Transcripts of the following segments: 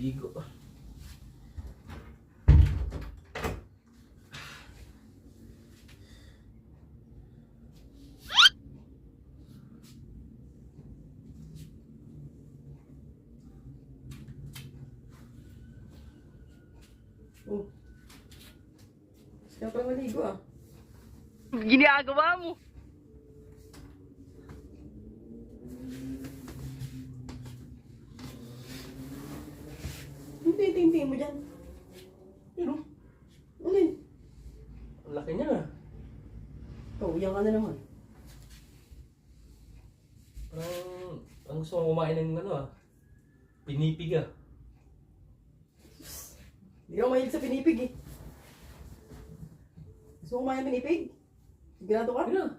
maligo. Oh. Saan ka maligo ah? Ginagawa mo. Hindi, tingin mo dyan. Yun, Ano yun? ang laki niya. Uyan ka na naman. Parang gusto kong kumain ng pinipig ah. Hindi ako mahilig sa pinipig eh. Gusto mo kumain ng pinipig? Sigurado ka? Yun ah.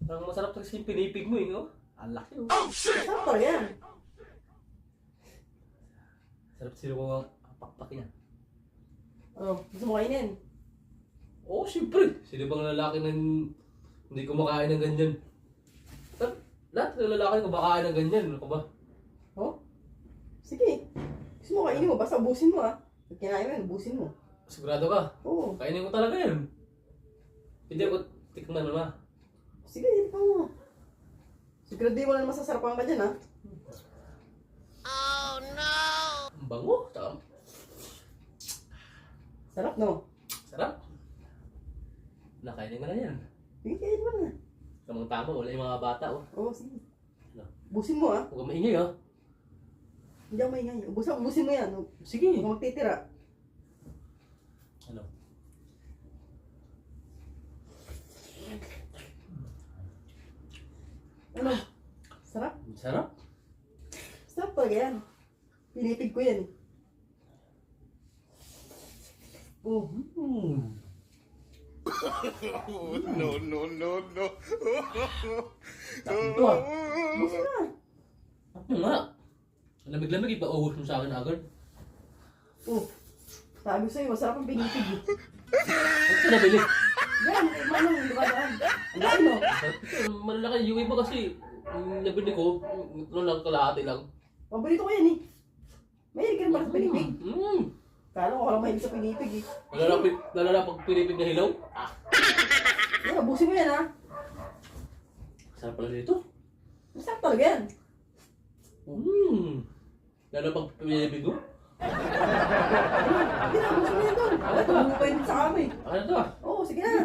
Parang masarap kasi yung pinipig mo no? Ang laki oh. Masarap talaga yan. Sarap sila ko ang pakpak niya. Ano? Gusto mo kainin? Oo, siyempre. Sino bang lalaki na hindi kumakain ng ganyan? Lahat ng lalaki kumakain ng ganyan. Ano ka ba? Oh? Sige. Gusto mo kainin mo, basta ubusin mo ah. Pag kinain mo yan, ubusin mo. Sigurado ka? Oo. Kainin ko talaga yan. Hindi ako tikman naman. Sige, ikaw mo. Sigurado mo na masasarapan ka dyan ah. Ang bango. Tsaka, Sarap no? sarap. Nakainin ko na yan. Sige, kainin mo na. Tamang tama, wala yung mga bata oh. Oo, sige. Ano? Ubusin mo ah. Huwag kang maingay ah. Hindi ako maingay. Ubusin mo yan. Sige. Huwag kang magtitira. Ano? Ano? Sarap? Sarap. Sarap talaga yan. Pinipig ko yan. Oh. No, no, no, no. Tapos ito ah. Ubusin na. Ano nga? Lamig-lamig, ipaubos mo sa akin agad. Oh. Sabi ko sa'yo, masarap ang pinipig eh. Ano ka nabili? Yan, manong, hindi ba yan? Ang laki no? Malalaki yung iba kasi. Yung nabili ko, ito lang kalahati lang. Paborito ko yan eh. Mahilig ka naman sa pinipig. Kala ko walang mahilig sa pinipig eh. Lalala pag pinipig na hilaw. Ah, Yan, ubusin mo yan ha. sarap pala dito. Masarap talaga yan. Lalo pag pinipig mo. Hindi na, ubusin mo yan doon. Tumupay din sa kami. Ano to ah? Oo, sige na.